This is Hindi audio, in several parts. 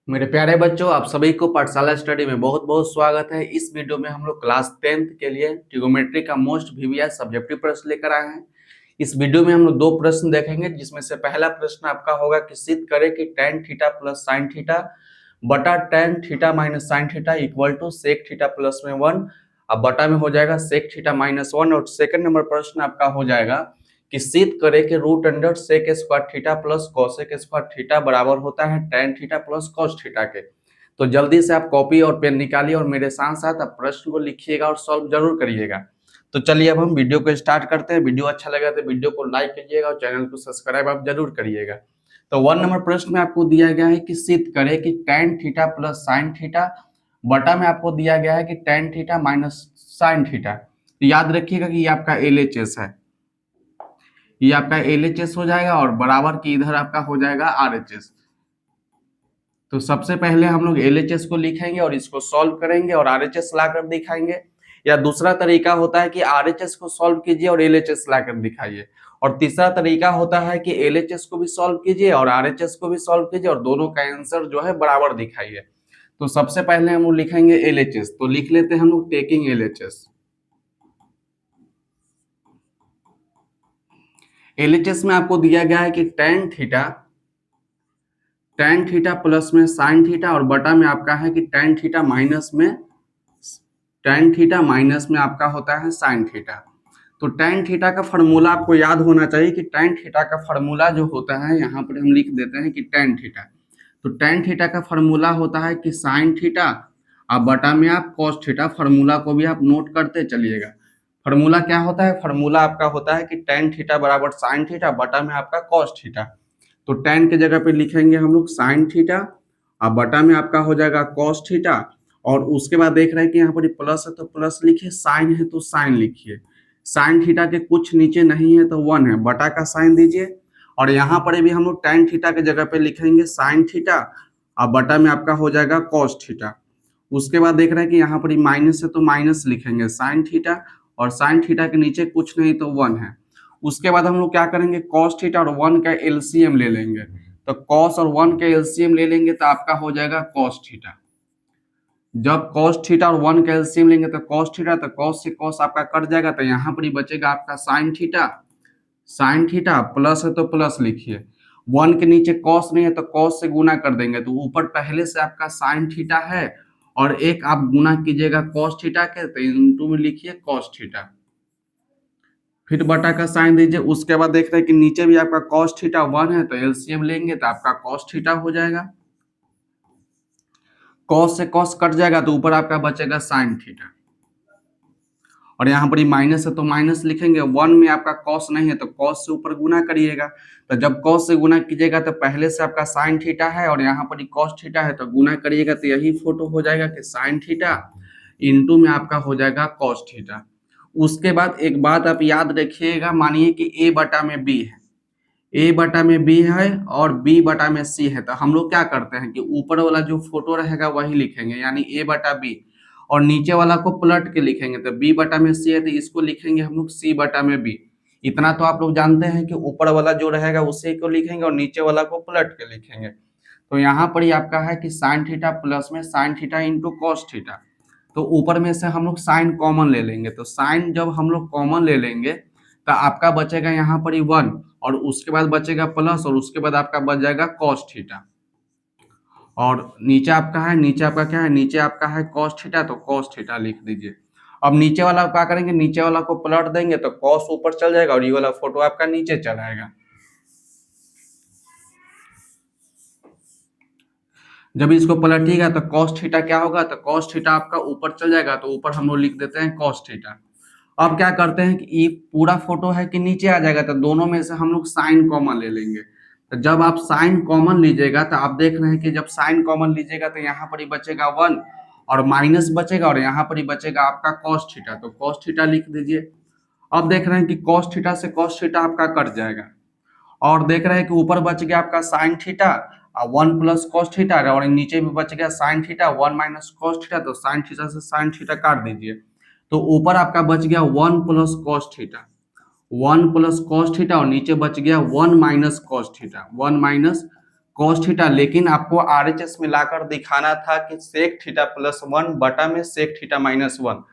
मेरे प्यारे बच्चों, आप सभी को पाठशाला स्टडी में बहुत बहुत स्वागत है। इस वीडियो में हम लोग क्लास 10th के लिए ट्रिगोमेट्री का मोस्ट वीवीआई सब्जेक्टिव प्रश्न लेकर आए हैं। इस वीडियो में हम लोग दो प्रश्न देखेंगे, जिसमें से पहला प्रश्न आपका होगा कि सिद्ध करें कि tan theta plus sine theta बटा tan theta minus sine theta equal to sec theta plus में 1। अब बटा में हो जाएगा सेक थीटा माइनस 1। और सेकंड नंबर प्रश्न आपका हो जाएगा कि सिद्ध करें कि root under sec square theta plus cosec square theta बराबर होता है tan theta plus cos theta के। तो जल्दी से आप कॉपी और पेन निकालिए और मेरे साथ साथ आप प्रश्न को लिखिएगा और सॉल्व जरूर करिएगा। तो चलिए अब हम वीडियो को स्टार्ट करते हैं। वीडियो अच्छा लगा तो वीडियो को लाइक कीजिएगा और चैनल को सब्सक्राइब आप जरूर करिएगा। तो 1 नंबर प्रश्न में आपको दिया गया है कि सिद्ध करें कि tan theta plus sine theta बटा में आपको दिया गया है कि tan theta minus sine theta. तो याद रखिएगा कि ये आपका LHS है, ये आपका LHS हो जाएगा और बराबर की इधर आपका हो जाएगा RHS। तो सबसे पहले हम लोग LHS को लिखेंगे और इसको सॉल्व करेंगे और RHS लाकर दिखाएंगे। या दूसरा तरीका होता है कि RHS को सॉल्व कीजिए और LHS लाकर दिखाइए। और तीसरा तरीका होता है कि LHS को भी सॉल्व कीजिए और RHS को भी सॉल्व कीजिए और दोनों का आंसर जो है बराबर दिखाइए। तो सबसे पहले हम लोग लिखेंगे LHS, तो लिख लेते हैं हम लोग टेकिंग LHS। LHS में आपको दिया गया है कि tan थीटा प्लस में साइन थीटा और बटा में आपका है कि tan थीटा माइनस में आपका होता है साइन थीटा। तो tan थीटा का फार्मूला आपको याद होना चाहिए कि tan थीटा का फार्मूला जो होता है, यहाँ पर हम लिख देते हैं कि tan थीटा। तो tan थीटा का फार्मूला होता है कि साइन थीटा और बटा में आप cos थीटा। फार्मूला को भी आप नोट करते चलिएगा। फार्मूला क्या होता है? फार्मूला आपका होता है कि tan थीटा बराबर साइन थीटा बटा में आपका cos थीटा। तो tan के जगह पे लिखेंगे हम लोग साइन थीटा और बटा में आपका हो जाएगा cos थीटा। और उसके बाद देख रहे हैं कि यहाँ पर प्लस है तो प्लस लिखिए, साइन है तो साइन लिखिए। साइन थीटा के कुछ नीचे नहीं है तो 1 है, बटा का साइन दीजिए। और यहाँ पर भी हम लोग tan थीटा के जगह पे लिखेंगे साइन थीटा और बटा में आपका हो जाएगा cos थीटा। उसके बाद देख रहे हैं कि यहाँ पर माइनस है तो माइनस लिखेंगे साइन थीटा और साइन थीटा के नीचे कुछ नहीं तो 1 है। उसके बाद हम लोग क्या करेंगे, cos थीटा और 1 का LCM ले लेंगे। तो cos और 1 का LCM ले लेंगे तो आपका हो जाएगा cos थीटा। जब cos थीटा और 1 का LCM लेंगे तो cos थीटा, तो cos से cos आपका कट जाएगा तो यहाँ पर ही बचेगा आपका साइन थीटा प्लस है तो प्लस लिखिए। 1 के नीचे cos नहीं है तो cos से गुना कर देंगे तो ऊपर पहले से आपका साइन थीटा है और एक आप गुना कीजिएगा cos थीटा के, तो इंटू में लिखिए cos थीटा, फिर बटा का साइन दीजिए। उसके बाद देख रहे हैं कि नीचे भी आपका cos थीटा 1 है तो LCM लेंगे तो आपका cos थीटा हो जाएगा। cos से cos कट जाएगा तो ऊपर आपका बचेगा साइन थीटा। और यहाँ पर माइनस है तो माइनस लिखेंगे। 1 में आपका cos नहीं है तो cos से ऊपर गुना करिएगा। तो जब cos से गुना कीजिएगा तो पहले से आपका साइन थीटा है और यहाँ पर cos थीटा है तो गुना करिएगा तो यही फोटो हो जाएगा कि साइन थीटा इंटू में आपका हो जाएगा cos थीटा। उसके बाद एक बात आप याद रखिएगा, मानिए कि a बटा में b है, a बटा में b है और b बटा में c है। तो हम लोग क्या करते हैं कि ऊपर वाला जो फोटो रहेगा वही लिखेंगे, यानी a बटा b, और नीचे वाला को पलट के लिखेंगे। तो b बटा में c है तो इसको लिखेंगे हम लोग c बटा में b। इतना तो आप लोग जानते हैं कि ऊपर वाला जो रहेगा उसी को लिखेंगे और नीचे वाला को पलट के लिखेंगे। तो यहाँ पर ही आपका है कि साइन थीटा प्लस में sine theta into cos theta. तो ऊपर में से हम लोग साइन कॉमन ले लेंगे। तो साइन जब हम लोग कॉमन ले लेंगे तो आपका बचेगा यहाँ पर ही 1 और उसके बाद बचेगा प्लस और उसके बाद आपका बच जाएगा cos थीटा। और नीचे आपका है, नीचे आपका क्या है, नीचे आपका है cos थीटा, तो cos थीटा लिख दीजिए। अब नीचे वाला क्या करेंगे, नीचे वाला को पलट देंगे तो cos ऊपर चल जाएगा और ये वाला फोटो आपका नीचे चल आएगा। जब इसको पलटिएगा तो cos थीटा क्या होगा, तो cos थीटा आपका ऊपर चल जाएगा तो ऊपर हम लोग लिख देते हैं cos थीटा। अब क्या करते हैं कि ये पूरा फोटो है कि नीचे आ जाएगा, तो दोनों में से हम लोग साइन कॉमन ले लेंगे। तो जब आप साइन कॉमन लीजिएगा तो आप देख रहे हैं कि जब साइन कॉमन लीजिएगा तो यहाँ पर ही बचेगा 1 और माइनस बचेगा और यहाँ पर ही बचेगा आपका cos थीटा। तो cos थीटा लिख दीजिए। अब देख रहे हैं कि cos थीटा से cos थीटा आपका कट जाएगा और देख रहे हैं कि ऊपर बच गया आपका sine theta 1 plus cos theta और नीचे भी बच गया sine theta 1 minus cos theta. तो साइन थीटा से साइन थीटा काट दीजिए तो ऊपर आपका बच गया 1 plus cos theta, 1 plus cos theta और नीचे बच गया 1 minus cos theta, 1 minus cos theta, लेकिन आपको आरएचएस में लाकर दिखाना था कि sec थीटा प्लस 1 बटा में sec थीटा माइनस 1।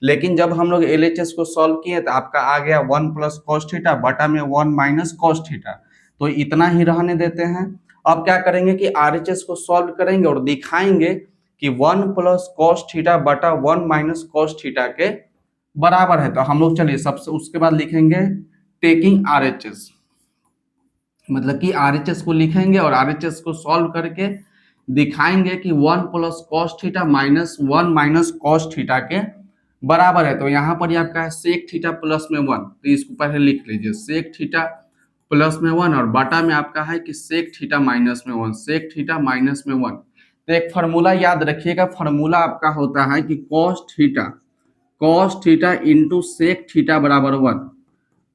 लेकिन जब हम लोग एलएचएस को सॉल्व किए तो आपका आ गया 1 प्लस कॉस थीटा बटा में 1 माइनस कॉस थीटा। तो इतना ही रहने देते हैं। अब क्या करेंगे कि आरएचएस को सॉल्व करेंगे और दिखाएंगे कि 1 प्लस कॉस थीटा बटा 1 माइनस कॉस थीटा के बराबर है। तो हम लोग चलिए सबसे उसके बाद लिखेंगे टेकिंग आरएचएस, मतलब कि आरएचएस को लिखेंगे और आरएचएस को सॉल्व करके दिखाएंगे कि 1 plus cos theta minus 1 minus cos theta के बराबर है। तो यहाँ पर ये आपका है सेक थीटा प्लस में 1, तो इसको पहले लिख लीजिए सेक थीटा प्लस में 1 और बटा में आपका है कि सेक थीटा माइनस में 1, सेक थीटा माइनस में 1। तो एक फार्मूला याद रखिएगा, फार्मूला आपका होता है कि cos theta into sec theta बराबर 1,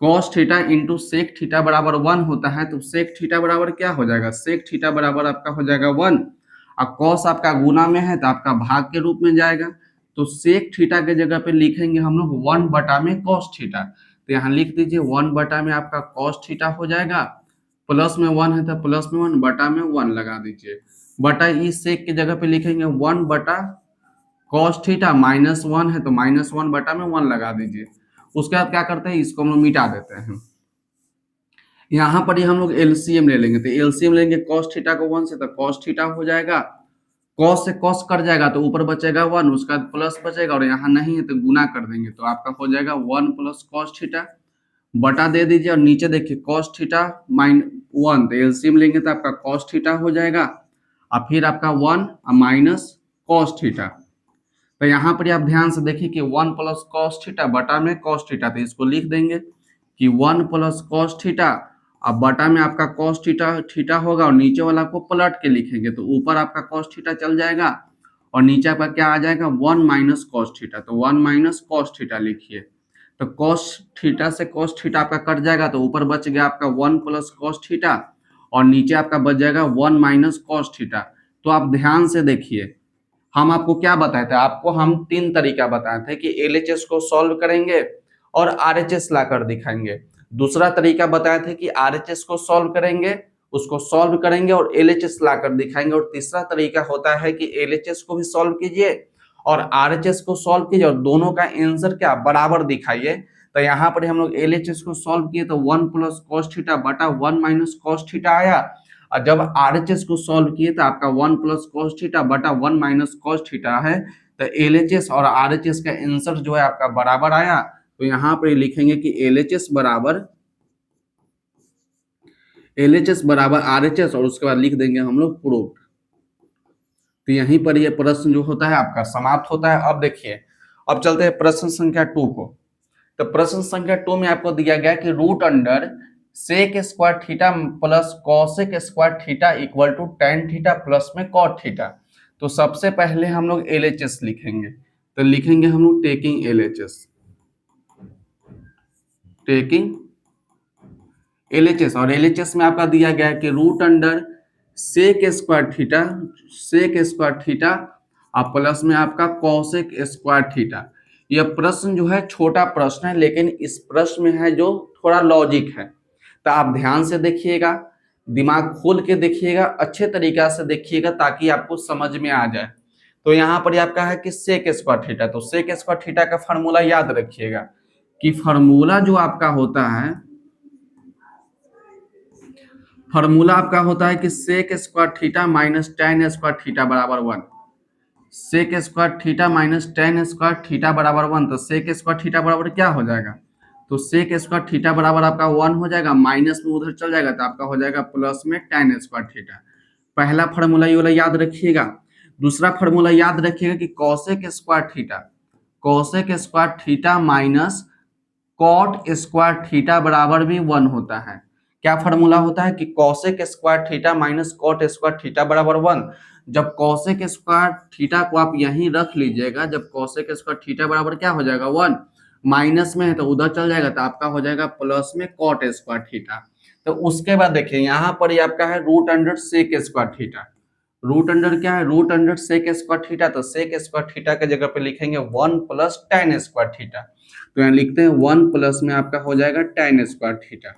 cos theta into sec theta बराबर 1 होता है। तो सेक थीटा बराबर क्या हो जाएगा, सेक थीटा बराबर आपका हो जाएगा 1 और कॉस आपका गुना में है तो आपका भाग के रूप में जाएगा। तो सेक थीटा के जगह पे लिखेंगे हम लोग 1 बटा में कॉस थीटा। तो यहाँ लिख दीजिए 1 बटा में आपका कॉस थीटा हो जाएगा, प्लस में 1 है तो प्लस में 1 बटा में 1 लगा दीजिए, बटा इस सेक के जगह पे लिखेंगे 1 बटा कॉस थीटा माइनस 1 है तो माइनस 1 बटा में 1 लगा दीजिए। उसके बाद क्या करते हैं, इसको हम लोग मिटा देते हैं। यहाँ पर ही हम लोग एलसीएम ले लेंगे, तो एलसीएम लेंगे कॉस थीटा को 1 से तो कॉस थीटा हो जाएगा, कॉस से कॉस कट जाएगा तो ऊपर बचेगा 1, उसका प्लस बचेगा और यहाँ नहीं है तो गुना कर देंगे तो आपका हो जाएगा 1 प्लस कॉस थीटा, बटा दे दीजिए और नीचे देखिए कॉस थीटा माइन 1, तो एलसीएम लेंगे तो आपका कॉस थीटा हो जाएगा और फिर आपका 1 माइनस कॉस थीटा। तो यहाँ पर आप ध्यान से देखिए कि 1 प्लस कॉस थीटा बटा में कॉस थीटा, तो इसको लिख देंगे कि 1 प्लस कॉस थीटा अब बटा में आपका कॉस थीटा होगा और नीचे वाला को पलट के लिखेंगे तो ऊपर आपका कॉस थीटा चल जाएगा और नीचे आपका क्या आ जाएगा 1 माइनस कॉस थीटा। तो 1 माइनस कॉस थीटा लिखिए, तो कॉस थीटा से कॉस थीटा आपका कट जाएगा तो ऊपर बच गया आपका 1 प्लस कॉस थीटा और नीचे आपका बच जाएगा 1 माइनस कॉस थीटा। तो आप ध्यान से देखिए, हम आपको क्या बताए थे, आपको हम 3 तरीका बताए थे कि एलएचएस को सॉल्व करेंगे और आरएचएस लाकर दिखाएंगे। दूसरा तरीका बताए थे कि आरएचएस को सॉल्व करेंगे, उसको सॉल्व करेंगे और एलएचएस लाकर दिखाएंगे। और तीसरा तरीका होता है कि एलएचएस को भी सॉल्व कीजिए और आरएचएस को सॉल्व कीजिए और दोनों का आंसर क्या बराबर दिखाइए। तो यहाँ पर हम लोग एलएचएस को सॉल्व किए तो 1 प्लस कॉस थीटा बटा 1 माइनस कॉस थीटा आया और जब आरएचएस को सॉल्व किए तो आपका 1 प्लस कॉस थीटा बटा 1 माइनस कॉस थीटा है। तो एलएचएस और आरएचएस का आंसर जो है आपका बराबर आया। तो यहाँ पर लिखेंगे कि एलएचएस बराबर आरएचएस और उसके बाद लिख देंगे हम लोग प्रूफ। तो यहीं पर ये प्रश्न जो होता है आपका समाप्त होता है। अब देखिए, अब चलते हैं प्रश्न संख्या 2 को। तो प्रश्न संख्या 2 में आपको दिया गया कि root under sec square theta plus cosec square theta equal to tan theta plus में कॉट थीटा। तो सबसे पहले हम लोग एलएचएस लिखेंगे, तो लिखेंगे हम लोग टेकिंग एलएचएस और एलएचएस में आपका दिया गया है कि root under sec square theta और प्लस में आपका कॉसेक स्क्वायर थीटा। यह प्रश्न जो है छोटा प्रश्न है, लेकिन इस प्रश्न में है जो थोड़ा लॉजिक है। तो आप ध्यान से देखिएगा, दिमाग खोल के देखिएगा, अच्छे तरीका से देखिएगा ताकि आपको समझ में आ जाए। तो यहाँ पर आपका है कि सेक स्क्वायर थीटा, तो सेक स्क्वायर थीटा का फार्मूला याद रखिएगा कि फार्मूला जो आपका होता है, फार्मूला आपका होता है कि sec square theta minus tan square theta बराबर 1, sec square theta minus tan square theta बराबर 1। तो सेक स्क्वायर थीटा बराबर क्या हो जाएगा, तो सेक स्क्वायर थीटा बराबर आपका 1 हो जाएगा, माइनस में उधर चल जाएगा तो आपका हो जाएगा प्लस में टेन स्क्वायर थीटा। पहला फार्मूला ये वाला याद रखिएगा। दूसरा फार्मूला याद रखिएगा कि cosec square theta minus cot square theta बराबर भी 1 होता है। क्या फार्मूला होता है कि cosec square theta minus cot square theta बराबर 1। जब कॉसेक स्क्वायर थीटा को आप यहीं रख लीजिएगा, जब कॉसेक स्क्वायर थीटा बराबर क्या हो जाएगा 1, माइनस में है तो उधर चल जाएगा तो आपका हो जाएगा प्लस में कॉट स्क्वायर थीटा। तो उसके बाद देखिए यहाँ पर ही आपका है root under sec square theta, root under क्या है, root under sec square theta. तो सेक स्क्वायर थीटा के जगह पे लिखेंगे 1 प्लस टेन स्क्वायर थीटा। तो यहाँ लिखते हैं 1 प्लस में आपका हो जाएगा टेन स्क्वायर थीटा।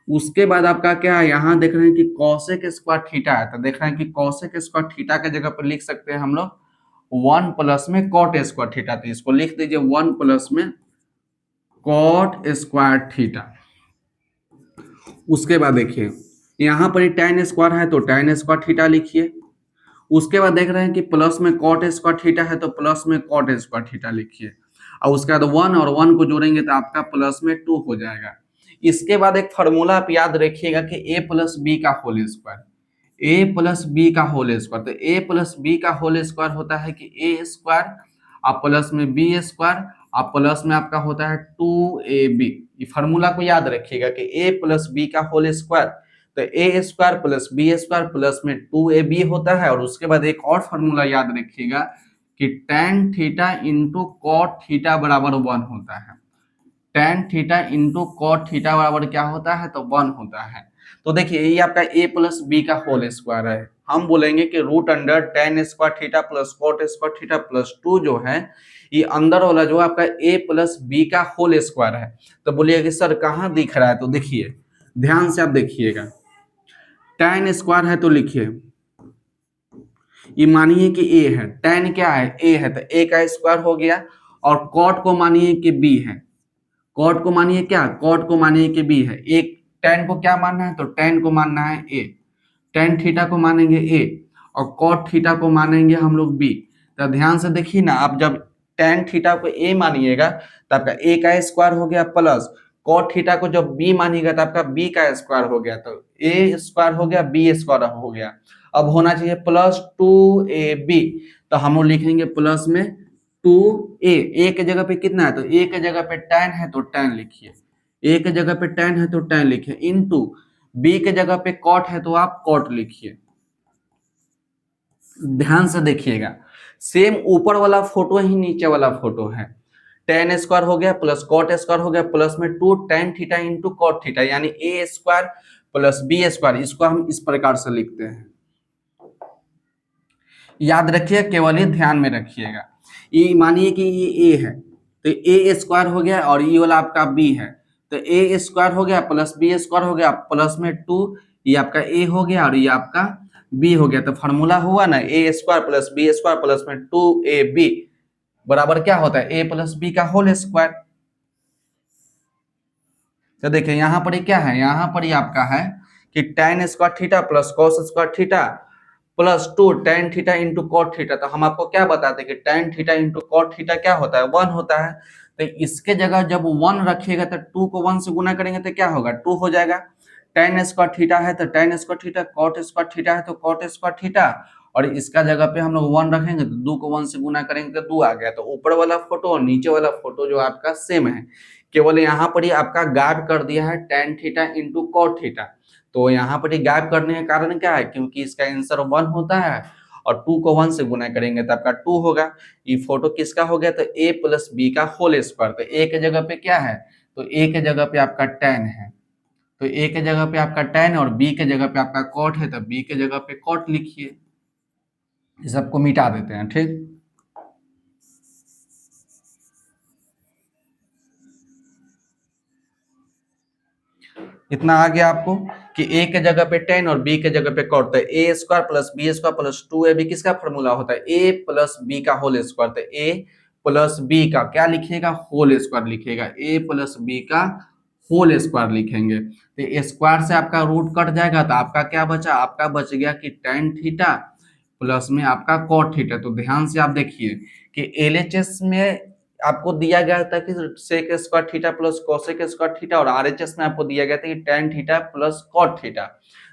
उसके बाद आपका क्या है, यहाँ देख रहे हैं कि कॉसेक स्क्वायर थीटा है, तो देख रहे हैं कि कॉसेक स्क्वायर थीटा के जगह पर लिख सकते हैं हम लोग 1 प्लस में कॉट स्क्वायर थीटा, तो इसको लिख दीजिए 1 प्लस में कॉट स्क्वायर थीटा। उसके बाद देखिए यहाँ पर tan स्क्वायर है तो tan स्क्वायर थीटा लिखिए। उसके बाद देख रहे हैं कि प्लस में कॉट स्क्वायर थीटा है तो प्लस में कॉट स्क्वायर थीटा लिखिए, और उसके बाद 1 और 1 को जोड़ेंगे तो आपका प्लस में 2 हो जाएगा। इसके बाद एक फार्मूला आप याद रखिएगा कि a प्लस बी का होल स्क्वायर, ए प्लस बी का होल स्क्वायर, तो ए प्लस बी का होल स्क्वायर होता है कि ए स्क्वायर आप प्लस में बी स्क्वायर आप प्लस में आपका होता है 2ab। ये फार्मूला को याद रखिएगा कि ए प्लस बी का होल स्क्वायर, तो A square plus B square plus में 2ab होता है। और उसके बाद एक और फार्मूला याद रखिएगा कि tan theta into cot theta बराबर 1 होता है। tan theta into cot theta बराबर क्या होता है, तो 1 होता है। तो देखिए ये आपका a प्लस बी का होल स्क्वायर है, हम बोलेंगे कि root under tan square theta plus cot square theta plus 2 जो है ये अंदर वाला जो आपका a प्लस बी का होल स्क्वायर है। तो बोलिए कि सर कहाँ दिख रहा है, तो देखिए ध्यान से आप देखिएगा, tan स्क्वायर है तो लिखिए, ये मानिए कि a है, tan क्या है a है, तो a का स्क्वायर हो गया। और कॉट को मानिए कि b है, कॉट को मानिए क्या, कॉट को मानिए कि b है। एक tan को क्या मानना है, तो tan को मानना है a, tan थीटा को मानेंगे a और कॉट थीटा को मानेंगे हम लोग b। तो ध्यान से देखिए ना, आप जब tan थीटा को a मानिएगा तो आपका a का स्क्वायर हो गया प्लस कॉट थीटा को जब b मानिएगा तो आपका b का स्क्वायर हो गया, तो a स्क्वायर हो गया b स्क्वायर हो गया। अब होना चाहिए प्लस 2ab, तो हम लोग लिखेंगे प्लस में 2a के जगह पे कितना है, तो a के जगह पे tan है तो tan लिखिए, a के जगह पे tan है तो tan लिखिए, इनटू b के जगह पे cot है तो आप cot लिखिए। ध्यान से देखिएगा, सेम ऊपर वाला फोटो ही नीचे वाला फोटो है। tan स्क्वायर हो गया प्लस कॉट स्क्वायर हो गया प्लस में 2 tan theta into cot theta, यानी a square plus B square, इसको हम इस प्रकार से लिखते हैं। याद रखिए, केवल ही ध्यान में रखिएगा। ये मानिए कि ये a है तो a स्क्वायर हो गया और ये वाला आपका b है, तो a स्क्वायर हो गया प्लस b स्क्वायर हो गया प्लस में 2, ये आपका a हो गया और ये आपका b हो गया। तो फार्मूला हुआ ना a square plus b square plus में 2ab बराबर क्या होता है, a प्लस b का होल स्क्वायर। तो देखिए यहाँ पर क्या है, यहाँ पर आपका है कि tan square theta plus cos square theta plus 2 tan theta into cot theta. तो हम आपको क्या बताते हैं कि tan theta into cot theta क्या होता है, 1 होता है। तो इसके जगह जब 1 रखिएगा तो 2 को 1 से गुना करेंगे तो क्या होगा, 2 हो जाएगा। tan स्क्वायर थीटा है तो tan square theta, cot square theta है तो कॉट स्क्वायर थीटा, और इसका जगह पे हम लोग 1 रखेंगे तो 2 को 1 से गुना करेंगे तो 2 आ गया। तो ऊपर वाला फोटो और नीचे वाला फोटो जो आपका सेम है, केवल यहाँ पर ही आपका गायब कर दिया है tan theta into cot theta. तो यहाँ पर गायब करने का कारण क्या है, क्योंकि इसका आंसर 1 होता है और 2 को 1 से गुना करेंगे तो आपका 2 होगा। ये फोटो किसका हो गया, तो a प्लस बी का होल स्क्वायर। तो a के जगह पे क्या है, तो a के जगह पे आपका tan है, तो a के जगह पे आपका tan और b के जगह पे आपका कॉट है, तो b के जगह पे कॉट लिखिए। इस सबको मिटा देते हैं, ठीक। इतना आ गया आपको कि a के जगह पे tan और b के जगह पे कॉट, तो a square plus B square plus 2ab किसका फॉर्मूला होता है, a प्लस बी का होल स्क्वायर। तो a प्लस बी का क्या लिखिएगा, होल स्क्वायर लिखिएगा, a प्लस बी का होल स्क्वायर लिखेंगे। तो स्क्वायर से आपका रूट कट जाएगा तो आपका क्या बचा, आपका बच गया कि tan थीटा प्लस में आपका कॉट थीटा। तो ध्यान से आप देखिए कि एलएचएस में आपको दिया गया था कि sec square theta plus cosec square theta, और आरएचएस में आपको दिया गया था कि tan theta plus cot theta.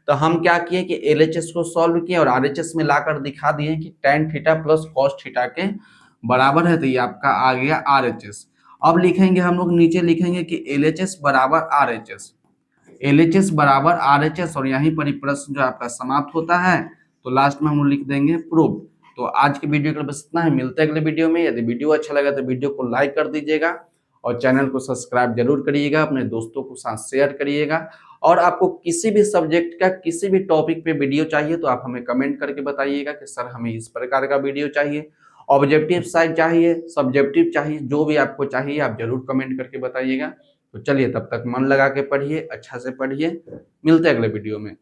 तो हम क्या किए कि एलएचएस को सॉल्व किए और आरएचएस में लाकर दिखा दिए कि tan theta plus cos theta के बराबर है, तो ये आपका आ गया आरएचएस। अब लिखेंगे हम लोग, नीचे लिखेंगे कि एलएचएस बराबर आरएचएस, एलएचएस बराबर आरएचएस, और यहीं पर ही प्रश्न जो आपका समाप्त होता है। तो लास्ट में हम लोग लिख देंगे प्रूव। तो आज की वीडियो के लिए बस इतना ही, मिलते हैं अगले वीडियो में। यदि वीडियो अच्छा लगा तो वीडियो को लाइक कर दीजिएगा और चैनल को सब्सक्राइब जरूर करिएगा, अपने दोस्तों को साथ शेयर करिएगा। और आपको किसी भी सब्जेक्ट का किसी भी टॉपिक पे वीडियो चाहिए तो आप हमें कमेंट करके बताइएगा कि सर हमें इस प्रकार का वीडियो चाहिए, ऑब्जेक्टिव साइड चाहिए, सब्जेक्टिव चाहिए, जो भी आपको चाहिए आप जरूर कमेंट करके बताइएगा। तो चलिए तब तक मन लगा के पढ़िए, अच्छा से पढ़िए, मिलते हैं अगले वीडियो में।